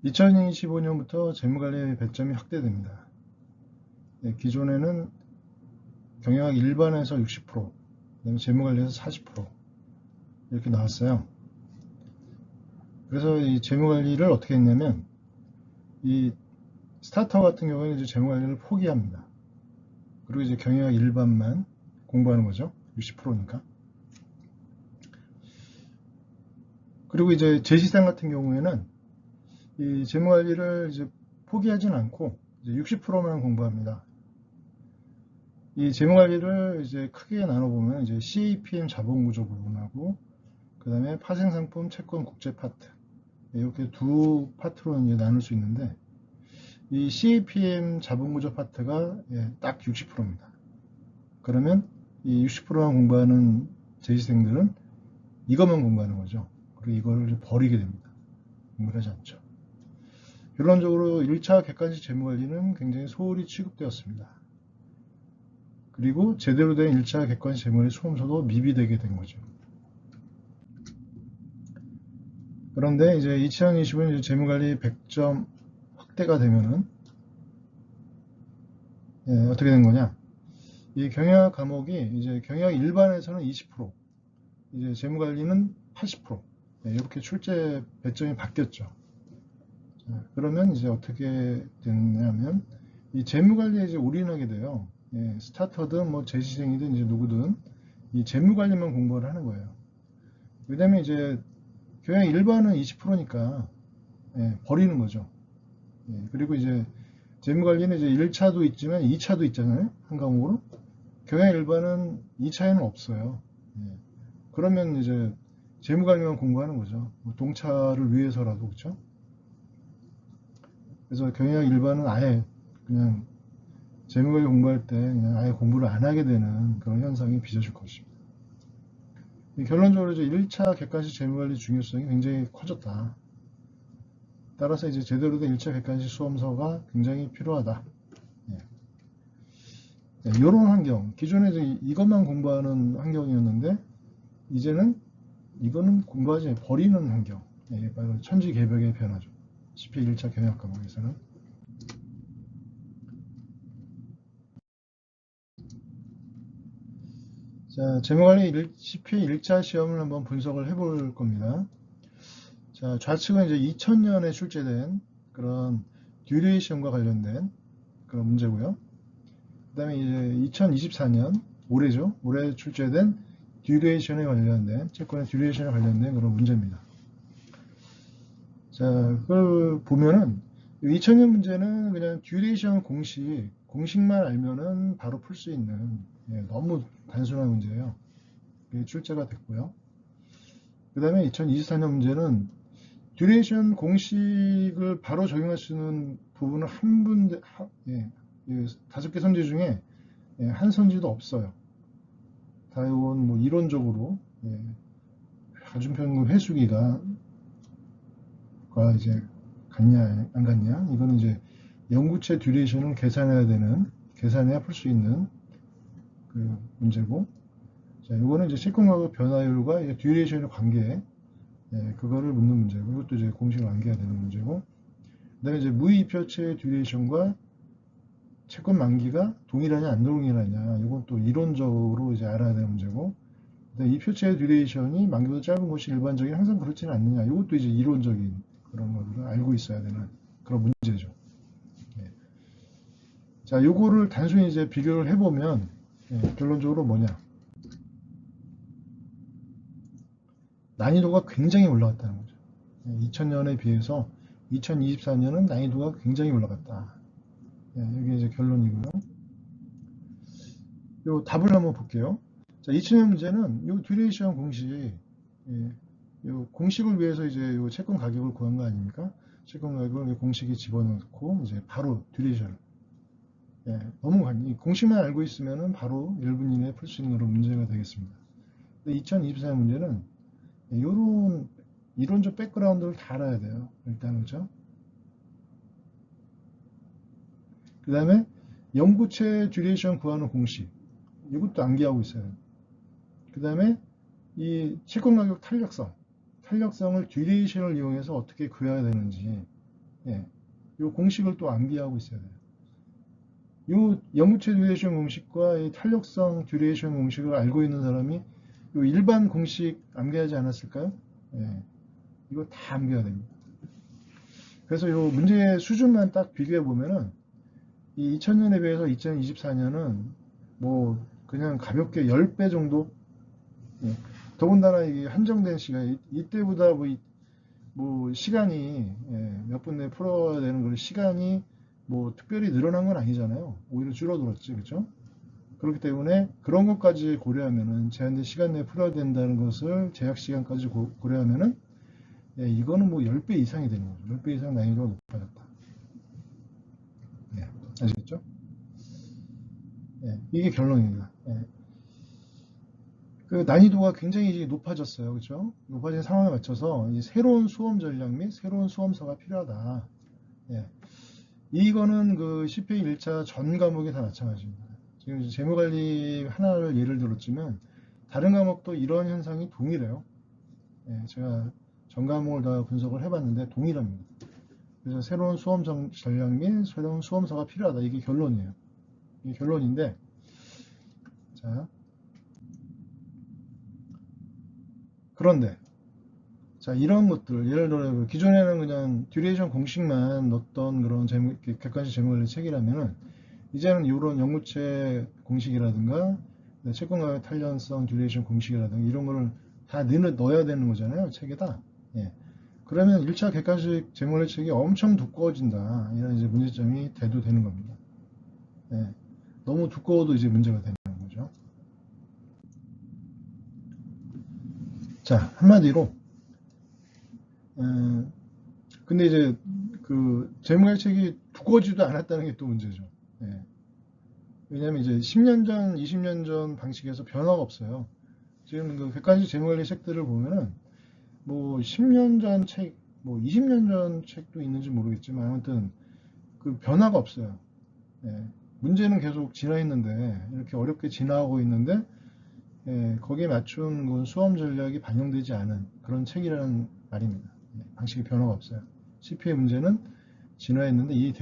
2025년부터 재무관리 배점이 확대됩니다. 기존에는 경영학 일반에서 60%, 그다음에 재무관리에서 40% 이렇게 나왔어요. 그래서 이 재무관리를 어떻게 했냐면, 이 스타트업 같은 경우에는 이제 재무관리를 포기합니다. 그리고 이제 경영학 일반만 공부하는 거죠. 60%니까. 그리고 이제 제시상 같은 경우에는 이 재무관리를 이제 포기하진 않고 이제 60%만 공부합니다. 이 재무관리를 이제 크게 나눠보면 이제 CAPM 자본구조 부분하고 그 다음에 파생상품 채권 국제 파트, 이렇게 두 파트로 이제 나눌 수 있는데, 이 CAPM 자본구조 파트가 딱 60%입니다. 그러면 이 60%만 공부하는 재시생들은 이것만 공부하는 거죠. 그리고 이거를 버리게 됩니다. 공부를 하지 않죠. 결론적으로 1차 객관식 재무관리는 굉장히 소홀히 취급되었습니다. 그리고 제대로 된 1차 객관식 재무관리 수험서도 미비되게 된 거죠. 그런데 이제 2025년 재무관리 100점 확대가 되면은 어떻게 된 거냐? 이 경영학 과목이 이제 경영학 일반에서는 20%, 이제 재무관리는 80%, 이렇게 출제 배점이 바뀌었죠. 그러면 이제 어떻게 됐냐면, 이 재무관리에 이제 올인하게 돼요. 스타터든 뭐 재시생이든 이제 누구든 이 재무관리만 공부를 하는 거예요. 왜냐면 이제 경영학 일반은 20%니까 버리는 거죠. 그리고 이제 재무관리는 이제 1차도 있지만 2차도 있잖아요. 한 과목으로. 경영 일반은 2차에는 없어요. 그러면 이제 재무관리만 공부하는 거죠. 뭐 동차를 위해서라도, 그렇죠? 그래서 경영 일반은 아예 그냥 재무관리 공부할 때 그냥 아예 공부를 안 하게 되는 그런 현상이 빚어질 것입니다. 결론적으로 이제 1차 객관식 재무관리 중요성이 굉장히 커졌다. 따라서 이제 제대로 된 1차 객관식 수험서가 굉장히 필요하다. 이런 환경, 기존에 이제 이것만 공부하는 환경이었는데, 이제는 이거는 공부하지 버리는 환경, 바로 천지개벽의 변화죠. CPA 1차 경영학 과목에서는. 자, 재무관리 CPA 1차 시험을 한번 분석을 해볼 겁니다. 자, 좌측은 이제 2000년에 출제된 그런 듀레이션과 관련된 그런 문제고요. 그 다음에 이제 2024년, 올해죠. 올해 출제된 듀레이션에 관련된, 채권의 듀레이션에 관련된 그런 문제입니다. 자, 그걸 보면은 2000년 문제는 그냥 듀레이션 공식만 알면은 바로 풀 수 있는 너무 단순한 문제예요. 출제가 됐고요. 그 다음에 2024년 문제는 듀레이션 공식을 바로 적용할 수 있는 부분은 한 문제, 5개 선지 중에 한 선지도 없어요. 다 이건 뭐 이론적으로 가중평균 회수기가 이제 같냐 안 같냐, 이거는 이제 영구채 듀레이션을 계산해야 풀 수 있는 그 문제고, 자, 이거는 이제 채권가격 변화율과 이제 듀레이션의 관계, 그거를 묻는 문제고, 이것도 이제 공식을 암기해야 되는 문제고, 그다음에 이제 무이표체의 듀레이션과 채권 만기가 동일하냐 안 동일하냐, 이건 또 이론적으로 이제 알아야 되는 문제고, 이 표체의 듀레이션이 만기보다 짧은 것이 일반적인 항상 그렇지는 않느냐, 이것도 이제 이론적인 그런 것들을 알고 있어야 되는 그런 문제죠. 자, 요거를 단순히 이제 비교를 해보면 결론적으로 뭐냐, 난이도가 굉장히 올라갔다는 거죠. 2000년에 비해서 2024년은 난이도가 굉장히 올라갔다. 이게 이제 결론이고요. 요 답을 한번 볼게요. 자, 2000년 문제는 요 듀레이션 공식, 요 공식을 위해서 이제 요 채권 가격을 구한 거 아닙니까? 채권 가격을 공식에 집어넣고 이제 바로 듀레이션. 너무 공식만 알고 있으면은 바로 1분 이내에 풀 수 있는 그런 문제가 되겠습니다. 근데 2024년 문제는 이런 이론적 백그라운드를 다 알아야 돼요. 일단, 그죠? 그 다음에 영구채 듀레이션 구하는 공식, 이것도 암기하고 있어요. 그 다음에 이 채권 가격 탄력성을 듀레이션을 이용해서 어떻게 구해야 되는지, 예, 이 공식을 또 암기하고 있어야 돼요. 이 영구체 듀레이션 공식과 이 탄력성 듀레이션 공식을 알고 있는 사람이 이 일반 공식 암기하지 않았을까요? 예, 이거 다 암기해야 됩니다. 그래서 이 문제의 수준만 딱 비교해 보면은 이 2000년에 비해서 2024년은 뭐 그냥 가볍게 10배 정도. 예, 더군다나 이게 한정된 시간, 이때보다 뭐 시간이 몇 분 내에 풀어야 되는 그 시간이 뭐 특별히 늘어난 건 아니잖아요. 오히려 줄어들었지, 그렇죠? 그렇기 때문에 그런 것까지 고려하면은 제한된 시간 내에 풀어야 된다는 것을 제약 시간까지 고려하면은 이거는 뭐 10배 이상이 되는 거죠. 10배 이상 난이도가 높아졌다. 아시겠죠? 이게 결론입니다. 그 난이도가 굉장히 높아졌어요. 그렇죠? 높아진 상황에 맞춰서 이 새로운 수험 전략 및 새로운 수험서가 필요하다. 이거는 그 CPA 1차 전 과목이 다 마찬가지입니다. 지금 재무관리 하나를 예를 들었지만 다른 과목도 이런 현상이 동일해요. 제가 전 과목을 다 분석을 해봤는데 동일합니다. 그래서 새로운 수험 전략 및 새로운 수험서가 필요하다. 이게 결론이에요. 이게 결론인데, 자, 그런데, 자, 이런 것들, 예를 들어, 기존에는 그냥 듀레이션 공식만 넣었던 그런 객관식 재무관리 책이라면은, 이제는 이런 영구채 공식이라든가, 채권가격 탄력성 듀레이션 공식이라든가, 이런 거를 다 넣어야 되는 거잖아요, 책에다. 그러면 1차 객관식 재무관리 책이 엄청 두꺼워진다. 이런 이제 문제점이 대두되는 겁니다. 너무 두꺼워도 이제 문제가 되는 거죠. 자, 한마디로, 근데 이제 그 재무관리책이 두꺼워지도 않았다는 게 또 문제죠. 왜냐하면 이제 10년 전, 20년 전 방식에서 변화가 없어요. 지금 그 객관식 재무관리 책들을 보면은 뭐 10년 전 책, 뭐 20년 전 책도 있는지 모르겠지만 아무튼 그 변화가 없어요. 문제는 계속 진화했는데 이렇게 어렵게 진화하고 있는데 거기에 맞춘 그 수험 전략이 반영되지 않은 그런 책이라는 말입니다. 방식의 변화가 없어요. CPA 문제는 진화했는데 이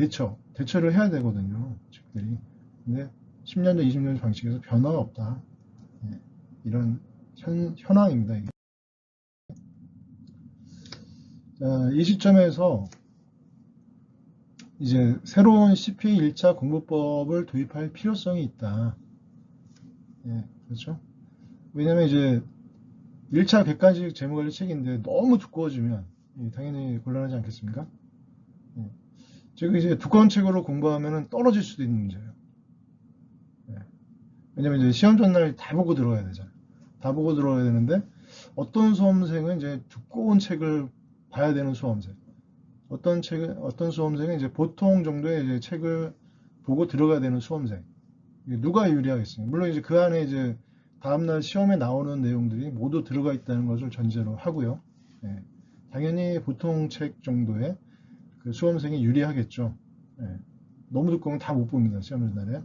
대처를 해야 되거든요. 책들이. 근데 10년 전, 20년 전 방식에서 변화가 없다. 이런 현황입니다. 이게. 자, 이 시점에서 이제 새로운 CPA 1차 공부법을 도입할 필요성이 있다. 그렇죠? 왜냐면 이제 1차 객관식 재무관리 책인데 너무 두꺼워지면 당연히 곤란하지 않겠습니까? 지금 이제 두꺼운 책으로 공부하면 떨어질 수도 있는 문제예요. 왜냐면 이제 시험 전날 다 보고 들어가야 되잖아요. 다 보고 들어가야 되는데 어떤 수험생은 이제 두꺼운 책을 봐야 되는 수험생, 어떤 수험생은 이제 보통 정도의 이제 책을 보고 들어가야 되는 수험생. 누가 유리하겠습니까? 물론 이제 그 안에 이제 다음날 시험에 나오는 내용들이 모두 들어가 있다는 것을 전제로 하고요. 당연히 보통 책 정도의 그 수험생이 유리하겠죠. 너무 두꺼우면 다 못 봅니다. 시험 전날에.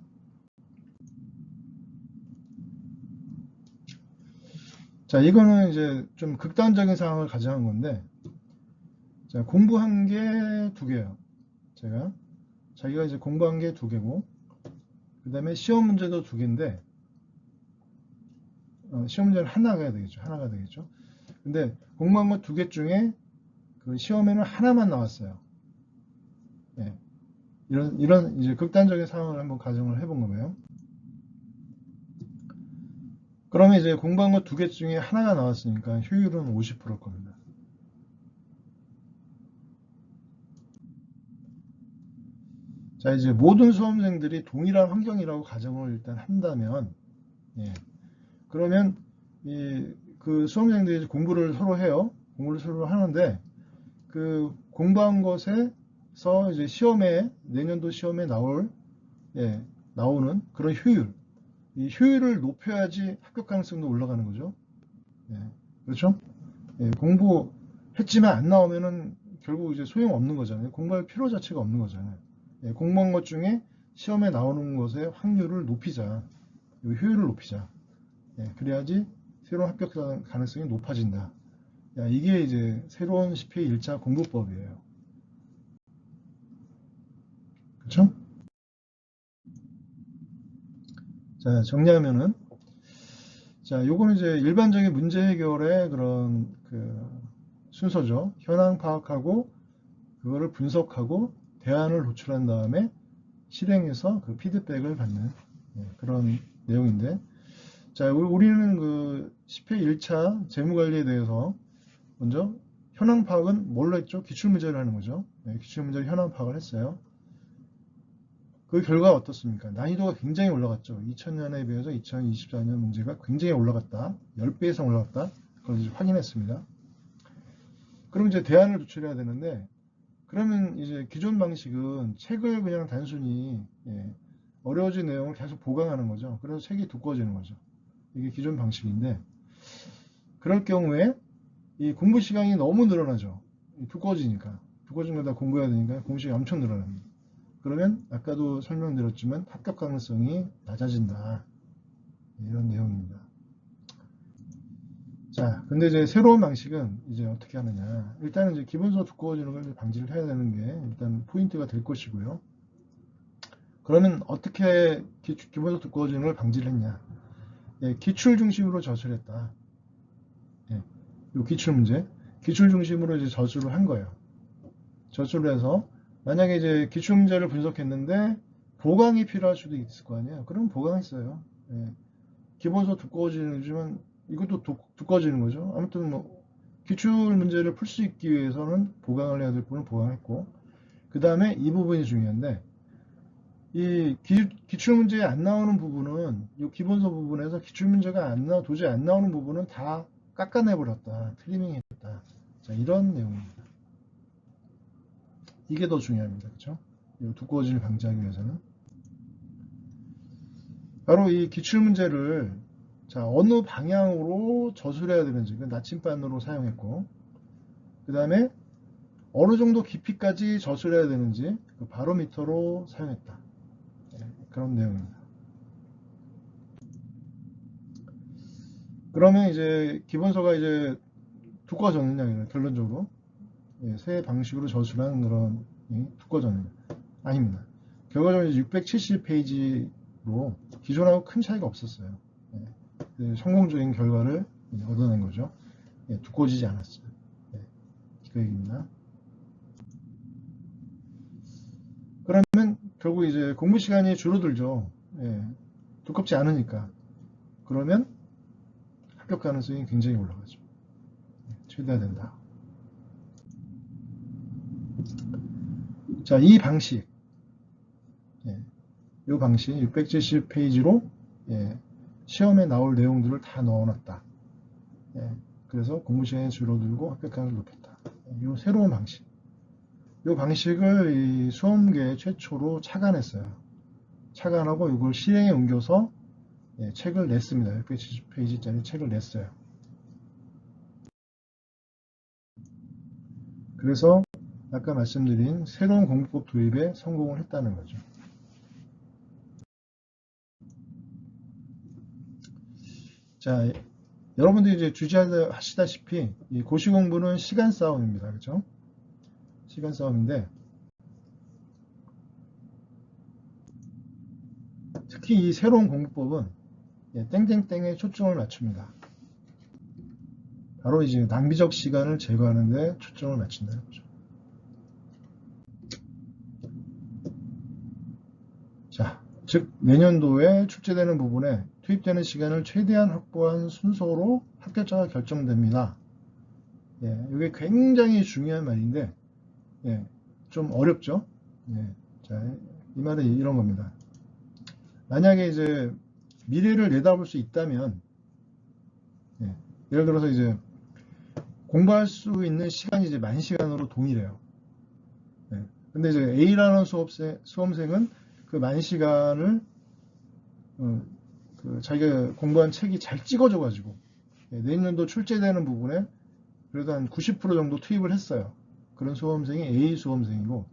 자, 이거는 이제 좀 극단적인 상황을 가정한 건데, 자, 공부한 게 두 개예요. 자기가 이제 공부한 게 두 개고, 그 다음에 시험 문제도 두 개인데, 시험 문제는 하나가 되겠죠. 하나가 되겠죠. 근데 공부한 거 두 개 중에 그 시험에는 하나만 나왔어요. 이런 이제 극단적인 상황을 한번 가정을 해본 거예요. 그러면 이제 공부한 거 두 개 중에 하나가 나왔으니까 효율은 50%일 겁니다. 자, 이제 모든 수험생들이 동일한 환경이라고 가정을 일단 한다면, 그러면 그 수험생들이 공부를 서로 해요. 공부를 서로 하는데 그 공부한 것에서 이제 내년도 시험에 나오는 그런 이 효율을 높여야지 합격 가능성도 올라가는 거죠. 그렇죠? 공부했지만 안 나오면은 결국 이제 소용없는 거잖아요. 공부할 필요 자체가 없는 거잖아요. 공부한 것 중에 시험에 나오는 것의 확률을 높이자. 효율을 높이자. 그래야지 새로운 합격 가능성이 높아진다. 이게 이제 새로운 CPA 1차 공부법이에요. 그쵸? 자, 정리하면은, 자, 요거는 이제 일반적인 문제 해결의 그런 순서죠. 현황 파악하고, 그거를 분석하고, 대안을 도출한 다음에 실행해서 그 피드백을 받는 그런 내용인데, 자, 우리는 그 10회 1차 재무관리에 대해서 먼저 현황 파악은 뭘로 했죠? 기출문제를 하는 거죠. 기출문제를 현황 파악을 했어요. 그 결과가 어떻습니까? 난이도가 굉장히 올라갔죠. 2000년에 비해서 2024년 문제가 굉장히 올라갔다. 10배 이상 올라갔다. 그걸 이제 확인했습니다. 그럼 이제 대안을 도출해야 되는데, 그러면 이제 기존 방식은 책을 그냥 단순히 어려워진 내용을 계속 보강하는 거죠. 그래서 책이 두꺼워지는 거죠. 이게 기존 방식인데, 그럴 경우에 이 공부 시간이 너무 늘어나죠. 두꺼워지니까. 두꺼워진 거다 공부해야 되니까 공부 시간이 엄청 늘어납니다. 그러면 아까도 설명드렸지만 합격 가능성이 낮아진다. 이런 내용입니다. 자, 근데 이제 새로운 방식은 이제 어떻게 하느냐. 일단은 이제 기본서 두꺼워지는 걸 방지를 해야 되는 게 일단 포인트가 될 것이고요. 그러면 어떻게 기본서 두꺼워지는 걸 방지를 했냐. 기출 중심으로 저술했다. 이 기출 문제. 기출 중심으로 이제 저술을 한 거예요. 저술을 해서 만약에 이제 기출 문제를 분석했는데 보강이 필요할 수도 있을 거 아니에요. 그럼 보강했어요. 기본서 두꺼워지지만 이것도 두꺼워지는 거죠. 아무튼 뭐 기출 문제를 풀 수 있기 위해서는 보강을 해야 될 부분은 보강했고, 그 다음에 이 부분이 중요한데, 이 기출 문제에 안 나오는 부분은 이 기본서 부분에서 기출 문제가 도저히 안 나오는 부분은 다 깎아내버렸다, 트리밍 했다. 자, 이런 내용입니다. 이게 더 중요합니다. 그렇죠? 두꺼워짐을 방지하기 위해서는 바로 이 기출 문제를 자, 어느 방향으로 저술해야 되는지 그 나침반으로 사용했고, 그 다음에 어느 정도 깊이까지 저술해야 되는지 그 바로미터로 사용했다. 그런 내용입니다. 그러면 이제 기본서가 이제 두꺼워졌느냐, 결론적으로 새 방식으로 저술한 그런 두꺼워졌느냐, 아닙니다. 결과적으로 670페이지로 기존하고 큰 차이가 없었어요. 성공적인 결과를 얻어낸 거죠. 두꺼워지지 않았어요. 그 얘기입니다. 그러면 결국 이제 공부 시간이 줄어들죠. 두껍지 않으니까. 그러면 합격 가능성이 굉장히 올라가죠. 최대화된다. 자, 이 방식, 이 방식 670페이지로 시험에 나올 내용들을 다 넣어놨다. 그래서 공부 시간이 줄어들고 합격 가능성을 높였다. 이 새로운 방식. 이 방식을 이 수험계 최초로 착안했어요. 착안하고 이걸 실행에 옮겨서 책을 냈습니다. 670페이지짜리 책을 냈어요. 그래서 아까 말씀드린 새로운 공부법 도입에 성공을 했다는 거죠. 자, 여러분들이 이제 주시하시다시피 이 고시 공부는 시간 싸움입니다. 그렇죠? 시간 싸움인데 특히 이 새로운 공부법은 땡땡땡에 초점을 맞춥니다. 바로 이제 낭비적 시간을 제거하는 데 초점을 맞춘다는 거죠. 자, 즉 내년도에 출제되는 부분에 투입되는 시간을 최대한 확보한 순서로 합격자가 결정됩니다. 이게 굉장히 중요한 말인데 좀 어렵죠. 자, 이 말은 이런 겁니다. 만약에 이제 미래를 내다볼 수 있다면 예를 들어서 이제 공부할 수 있는 시간이 이제 10,000시간으로 동일해요. 근데 이제 A라는 수험생은 그 10,000시간을 자기가 공부한 책이 잘 찍어져가지고 내년도 출제되는 부분에 그래도 한 90% 정도 투입을 했어요. 그런 수험생이 A 수험생이고,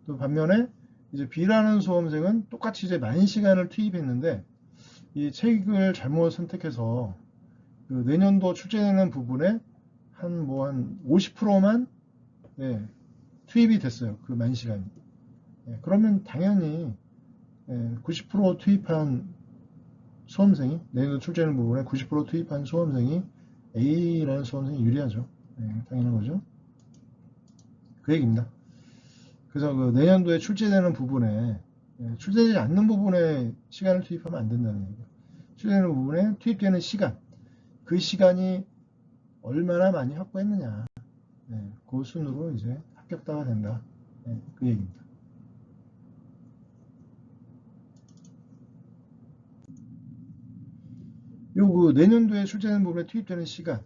또 반면에 이제 B라는 수험생은 똑같이 이제 10,000시간을 투입했는데 이 책을 잘못 선택해서 그 내년도 출제되는 부분에 한 50%만 투입이 됐어요. 그 10,000시간이. 그러면 당연히 90% 투입한 수험생이, 내년도 출제하는 부분에 90% 투입한 수험생이 A라는 수험생이 유리하죠. 당연한 거죠. 그 얘기입니다. 그래서 그 내년도에 출제되는 부분에, 출제되지 않는 부분에 시간을 투입하면 안 된다는 얘기예요. 출제되는 부분에 투입되는 시간, 그 시간이 얼마나 많이 확보했느냐, 그 순으로 이제 합격자가 된다. 그 얘기입니다. 그 내년도에 출제되는 부분에 투입되는 시간,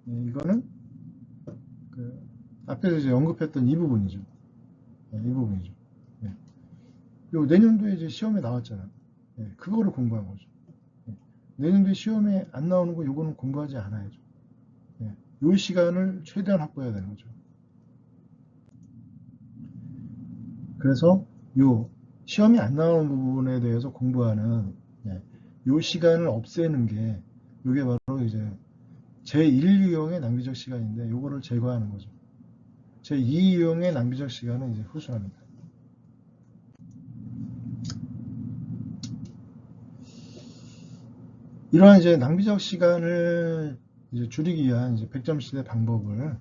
이거는 그 앞에서 이제 언급했던 이 부분이죠. 이 부분이죠. 요 내년도에 이제 시험에 나왔잖아요. 그거를 공부한 거죠. 내년도에 시험에 안 나오는 거 요거는 공부하지 않아야죠. 요 시간을 최대한 확보해야 되는 거죠. 그래서 요 시험이 안 나오는 부분에 대해서 공부하는 요 시간을 없애는 게 요게 바로 이제 제1유형의 낭비적 시간인데 요거를 제거하는 거죠. 제2유형의 낭비적 시간은 이제 후순합니다. 이러한 이제 낭비적 시간을 이제 줄이기 위한 이제 100점 시대 방법을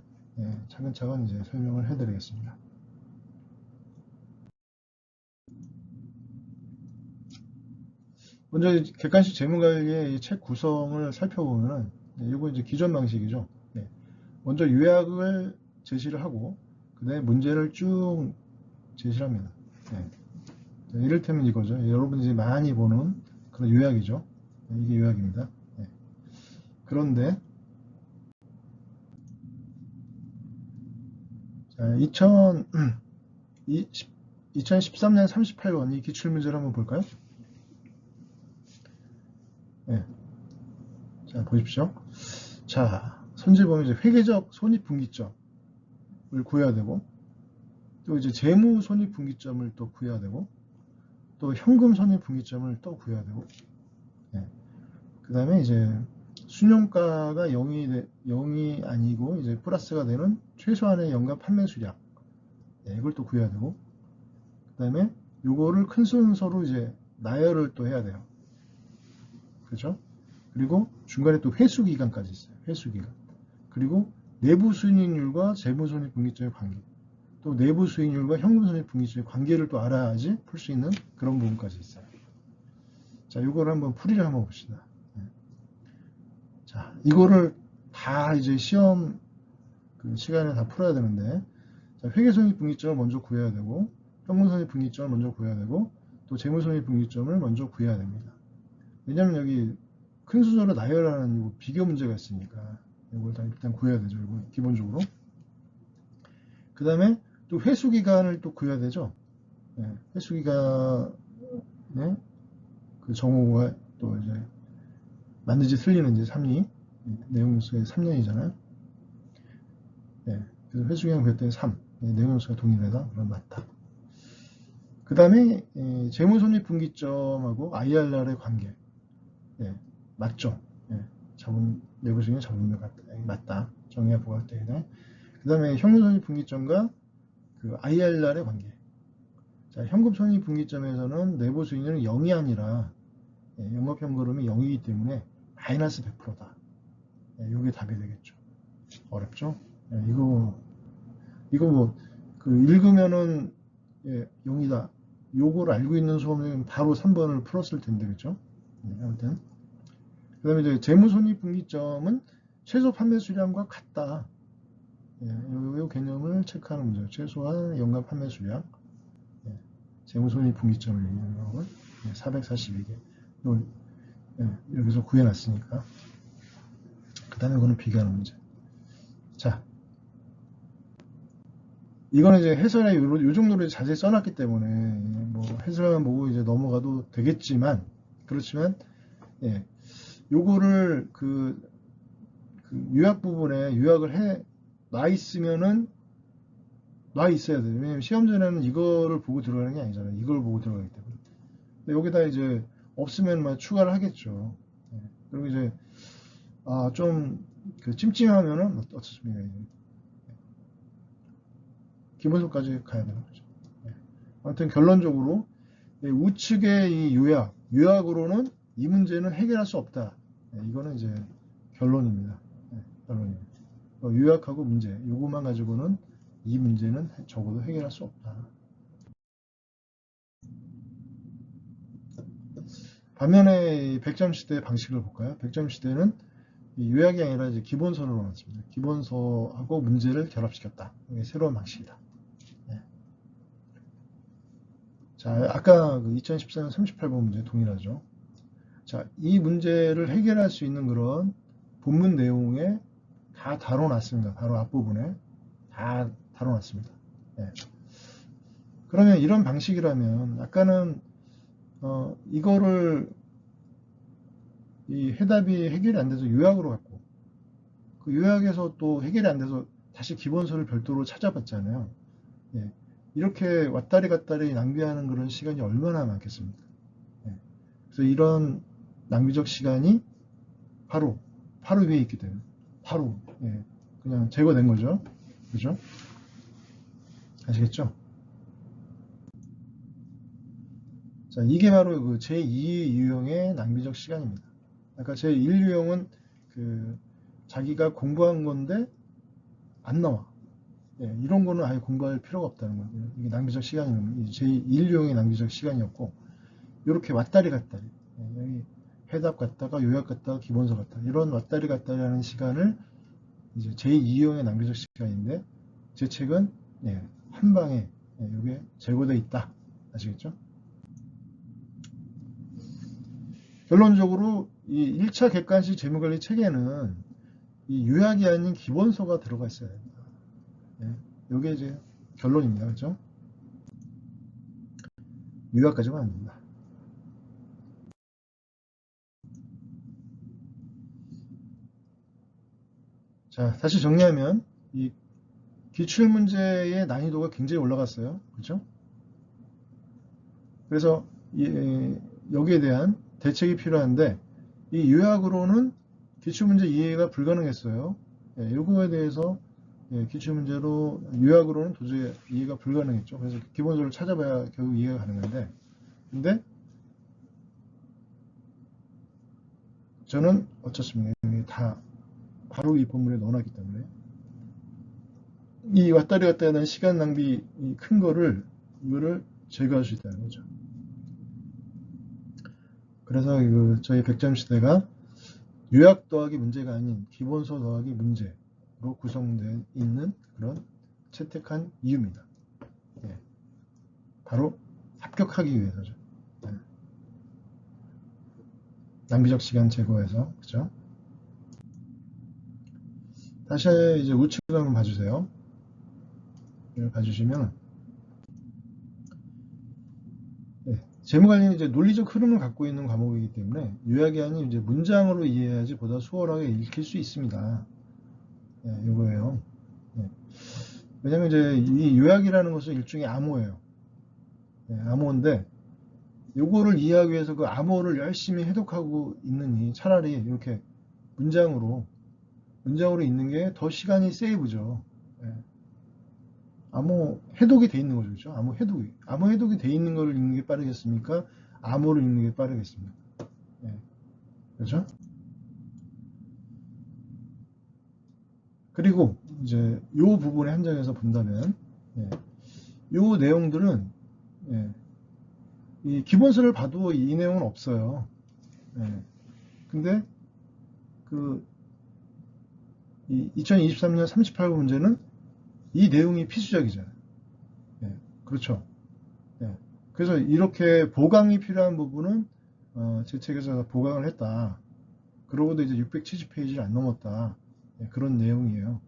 차근차근 이제 설명을 해드리겠습니다. 먼저 객관식 재무관리의 책 구성을 살펴보면은 이거 이제 기존 방식이죠. 먼저 요약을 제시를 하고 그다음에 문제를 쭉 제시를 합니다. 이를테면 이거죠. 여러분들이 많이 보는 그런 요약이죠. 이게 요약입니다. 그런데 2013년 38번 이 기출문제를 한번 볼까요? 자, 보십시오. 자, 선지 보면 이제 회계적 손익분기점을 구해야 되고, 또 이제 재무 손익분기점을 또 구해야 되고, 또 현금 손익분기점을 또 구해야 되고, 그 다음에 이제 순용가가 0이 아니고 이제 플러스가 되는 최소한의 연간 판매 수량, 이걸 또 구해야 되고, 그 다음에 요거를 큰 순서로 이제 나열을 또 해야 돼요. 그렇죠? 그리고 중간에 또 회수기간까지 있어요. 회수기간. 그리고 내부 수익률과 재무 손익분기점의 관계. 또 내부 수익률과 현금 손익분기점의 관계를 또 알아야지 풀 수 있는 그런 부분까지 있어요. 자, 이거를 한번 풀이를 한번 봅시다. 자, 이거를 다 이제 시험 그 시간에 다 풀어야 되는데, 자, 회계손익분기점을 먼저 구해야 되고, 현금손익분기점을 먼저 구해야 되고, 또 재무손익분기점을 먼저 구해야 됩니다. 왜냐면 여기 큰 순서로 나열하는 비교 문제가 있으니까 이걸 다 일단 구해야 되죠. 이거 기본적으로. 그 다음에 또 회수기간을 또 구해야 되죠. 회수기간에 그 정오가 또 이제 맞는지 틀리는지 3이 내용수가 3년이잖아요. 그래서 회수기간 구했더니 3 내용수가 동일하다. 그럼 맞다. 그 다음에 재무손익분기점하고 IRR의 관계 맞죠? 자본 내부 수익률 자본율 같다. 맞다. 정의와 부합 때문에. 그 다음에 현금손익분기점과 그 IRR의 관계. 자, 현금손익분기점에서는 내부 수익률은 0이 아니라 영업현금흐름이 0이기 때문에 마이너스 100%다. 이게 답이 되겠죠. 어렵죠? 이거 뭐 그 읽으면은 0이다. 요걸 알고 있는 수험생은 바로 3번을 풀었을 텐데, 그렇죠? 아무튼 그 다음에 이제 재무손익분기점은 최소 판매 수량과 같다. 이 개념을 체크하는 문제죠. 최소한 연간 판매 수량, 재무손익분기점을 얘기하는 건 442개. 여기서 구해놨으니까. 그 다음에 그거는 비교하는 문제. 자, 이거는 이제 해설에 요 정도로 자세히 써놨기 때문에 뭐 해설만 보고 이제 넘어가도 되겠지만, 그렇지만 요거를 그 요약 부분에 요약을 놔 있으면은 놔 있어야 돼요. 왜냐면 시험 전에는 이거를 보고 들어가는 게 아니잖아요. 이걸 보고 들어가기 때문에. 근데 여기다 이제 없으면 막 추가를 하겠죠. 그리고 이제 좀 그 찜찜하면은 어떻습니까? 기본서까지 가야 되는 거죠. 아무튼 결론적으로 우측의 이 요약으로는 이 문제는 해결할 수 없다. 이거는 이제 결론입니다. 결론입니다. 요약하고 문제, 요것만 가지고는 이 문제는 적어도 해결할 수 없다. 반면에 100점 시대의 방식을 볼까요? 100점 시대는 요약이 아니라 이제 기본서를 넣었습니다. 기본서하고 문제를 결합시켰다. 이게 새로운 방식이다. 네. 자, 아까 그 2014년 38번 문제 동일하죠. 자, 이 문제를 해결할 수 있는 그런 본문 내용에 다 다뤄놨습니다. 바로 앞부분에 다 다뤄놨습니다. 네. 그러면 이런 방식이라면 아까는 이거를 이 해답이 해결이 안 돼서 요약으로 갔고 그 요약에서 또 해결이 안 돼서 다시 기본서를 별도로 찾아봤잖아요. 예. 이렇게 왔다리 갔다리 낭비하는 그런 시간이 얼마나 많겠습니까? 예. 그래서 이런 낭비적 시간이 바로 위에 있기 때문에 바로 예. 그냥 제거된 거죠. 그죠? 아시겠죠? 자, 이게 바로 그 제2 유형의 낭비적 시간입니다. 아까 제1 유형은 그 자기가 공부한 건데 안 나와. 예, 이런 거는 아예 공부할 필요가 없다는 거예요. 이게 낭비적 시간이면 제1 유형의 낭비적 시간이었고 이렇게 왔다리 갔다리 여기 해답 갔다가 요약 갔다가 기본서 갔다가 이런 왔다리 갔다리 하는 시간을 이제 제2 유형의 낭비적 시간인데 제 책은 예, 한 방에 이게 제거되어 있다. 아시겠죠? 결론적으로 이 1차 객관식 재무관리 체계는 이 요약이 아닌 기본서가 들어가 있어야 됩니다. 이게 이제 결론입니다. 그렇죠? 요약까지만 안 됩니다. 자, 다시 정리하면 이 기출문제의 난이도가 굉장히 올라갔어요. 그렇죠? 그래서 여기에 대한 대책이 필요한데 이 요약으로는 기출문제 이해가 불가능했어요. 이거에 대해서 기출문제로 요약으로는 도저히 이해가 불가능했죠. 그래서 기본적으로 찾아봐야 결국 이해가 가능한데 근데 저는 어쩌습니까? 다 바로 이 본문에 넣어놨기 때문에 이 왔다리 갔다리 하는 시간 낭비 큰 거를 이거를 제거할 수 있다는 거죠. 그래서 저희 100점 시대가 요약 더하기 문제가 아닌 기본서 더하기 문제로 구성되어 있는 그런 채택한 이유입니다. 예. 바로 합격하기 위해서죠. 예. 낭비적 시간 제거해서 그죠? 다시 이제 우측을 한번 봐주세요. 이걸 봐주시면 재무관리는 이제 논리적 흐름을 갖고 있는 과목이기 때문에 요약이 아닌 이제 문장으로 이해해야지 보다 수월하게 읽힐 수 있습니다. 이거예요. 왜냐면 이제 이 요약이라는 것은 일종의 암호예요. 암호인데 요거를 이해하기 위해서 그 암호를 열심히 해독하고 있느니 차라리 이렇게 문장으로 있는 게 더 시간이 세이브죠. 암호 해독이 돼 있는 거죠. 그렇죠? 암호 해독이 돼 있는 걸 읽는 게 빠르겠습니까? 암호를 읽는 게 빠르겠습니까? 그렇죠? 그리고 이제 요 부분에 한정해서 본다면 요 내용들은 이 기본서를 봐도 이 내용은 없어요. 근데 그 2023년 38번 문제는 이 내용이 필수적이잖아요. 그렇죠. 그래서 이렇게 보강이 필요한 부분은 제 책에서 보강을 했다. 그러고도 이제 670페이지를 안 넘었다. 그런 내용이에요.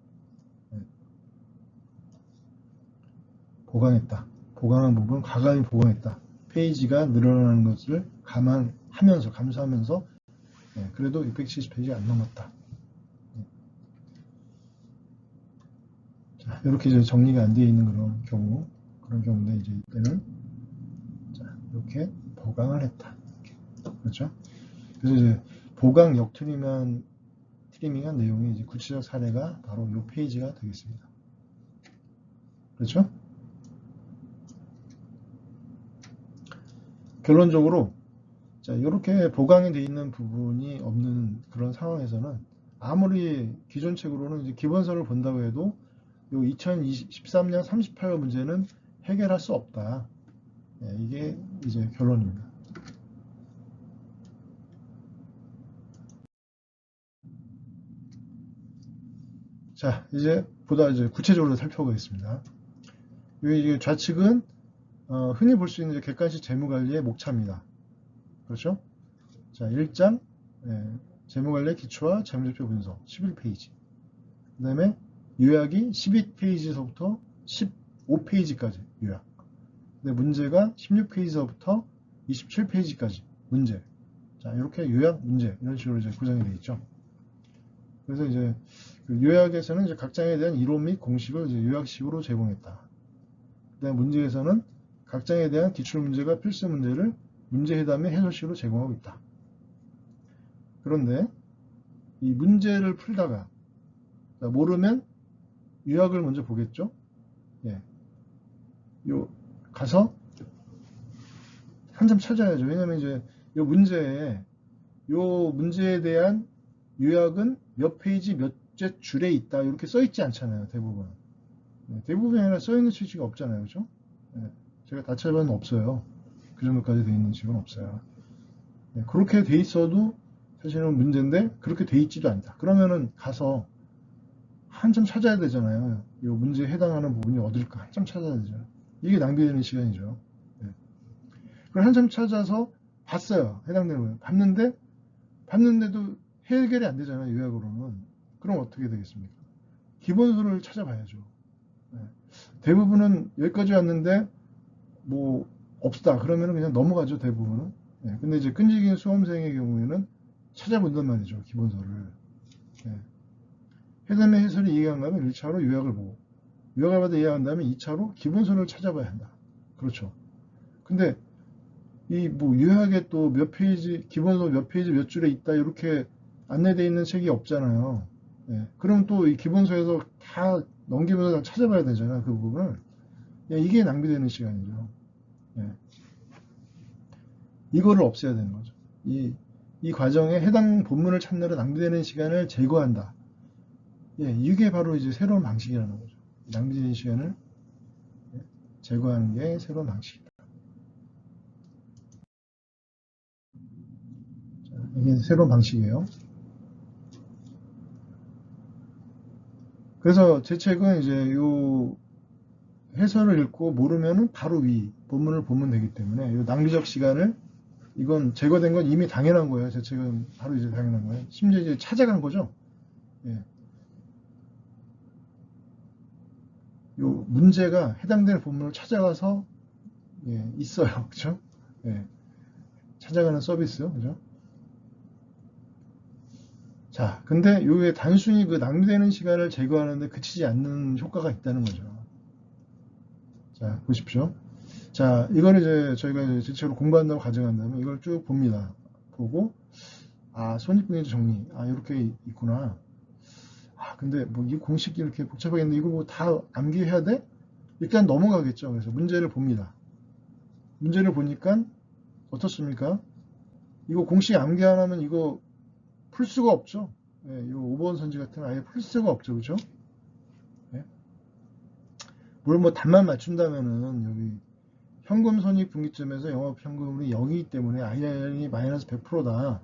보강했다. 보강한 부분 과감히 보강했다. 페이지가 늘어나는 것을 감수하면서 그래도 670페이지 안 넘었다. 자, 이렇게 이제 정리가 안 되어 있는 그런 경우인데 이제 이때는 자, 이렇게 보강을 했다. 이렇게. 그렇죠? 그래서 이제 보강 역트리밍한 내용이 이제 구체적 사례가 바로 이 페이지가 되겠습니다. 그렇죠? 결론적으로 자, 이렇게 보강이 되어 있는 부분이 없는 그런 상황에서는 아무리 기존 책으로는 이제 기본서를 본다고 해도 요 2013년 38번 문제는 해결할 수 없다. 예, 이게 이제 결론입니다. 자, 이제 보다 이제 구체적으로 살펴보겠습니다. 여기 좌측은 흔히 볼 수 있는 객관식 재무관리의 목차입니다. 그렇죠? 자, 1장 재무관리의 기초와 재무제표 분석 11페이지. 그 다음에 요약이 12페이지서부터 15페이지까지 요약. 근데 문제가 16페이지서부터 27페이지까지 문제. 자, 이렇게 요약 문제 이런 식으로 이제 구성이 되어 있죠. 그래서 이제 그 요약에서는 이제 각 장에 대한 이론 및 공식을 이제 요약식으로 제공했다. 그다음 문제에서는 각 장에 대한 기출 문제가 필수 문제를 문제해담의 해설식으로 제공하고 있다. 그런데 이 문제를 풀다가 모르면 요약을 먼저 보겠죠. 예. 가서 한참 찾아야죠. 왜냐면 이제 요 문제에 대한 요약은 몇 페이지 몇째 줄에 있다 이렇게 써 있지 않잖아요. 대부분. 대부분이 아니라 써 있는 책이 없잖아요. 그죠? 제가 다 찾아봤는데 없어요. 그 정도까지 돼 있는 책은 없어요. 그렇게 돼 있어도 사실은 문제인데 그렇게 돼 있지도 않다. 그러면은 가서 한참 찾아야 되잖아요. 이 문제에 해당하는 부분이 어딜까 한참 찾아야 되잖아요. 이게 낭비되는 시간이죠. 그걸 한참 찾아서 봤어요. 해당되는 부분. 봤는데도 해결이 안 되잖아요. 요약으로는. 그럼 어떻게 되겠습니까? 기본서를 찾아봐야죠. 대부분은 여기까지 왔는데 뭐 없다. 그러면 그냥 넘어가죠. 대부분은. 근데 이제 끈질긴 수험생의 경우에는 찾아본단 말이죠. 기본서를. 해담의 해설이 이해가 안 가면 1차로 요약을 보고 요약을 받아 이해가 안 가면 2차로 기본서를 찾아봐야 한다. 그렇죠. 근데 이 뭐 요약에 또 몇 페이지 기본서 몇 페이지 몇 줄에 있다 이렇게 안내되어 있는 책이 없잖아요. 그럼 또 이 기본서에서 다 넘기면서 다 찾아봐야 되잖아요. 그 부분을. 이게 낭비되는 시간이죠. 이거를 없애야 되는 거죠. 이 과정에 해당 본문을 찾느라 낭비되는 시간을 제거한다. 이게 바로 이제 새로운 방식이라는 거죠. 낭비되는 시간을 제거하는 게 새로운 방식이다. 자, 이게 새로운 방식이에요. 그래서 제 책은 이제 요 해설을 읽고 모르면은 바로 위 본문을 보면 되기 때문에 요 낭비적 시간을 이건 제거된 건 이미 당연한 거예요. 제 책은 바로 이제 당연한 거예요. 심지어 이제 찾아간 거죠. 요 문제가 해당되는 본문을 찾아가서 있어요. 그죠? 찾아가는 서비스. 그죠? 자, 근데 요게 단순히 그 낭비되는 시간을 제거하는데 그치지 않는 효과가 있다는 거죠. 자, 보십시오. 자, 이거는 이제 저희가 이제 실제로 공부한다고 가정한다면 이걸 쭉 봅니다. 보고, 손익분기점 정리. 이렇게 있구나. 근데 뭐 이 공식이 이렇게 복잡하겠는데 이거 뭐 다 암기해야 돼? 일단 넘어가겠죠. 그래서 문제를 봅니다. 문제를 보니까 어떻습니까? 이거 공식 암기 안 하면 이거 풀 수가 없죠. 이 5번 선지 같은 거 아예 풀 수가 없죠. 그죠? 물론 뭐 답만 맞춘다면은 여기 현금 손익 분기점에서 영업 현금이 0이기 때문에 IR이 마이너스 100%다.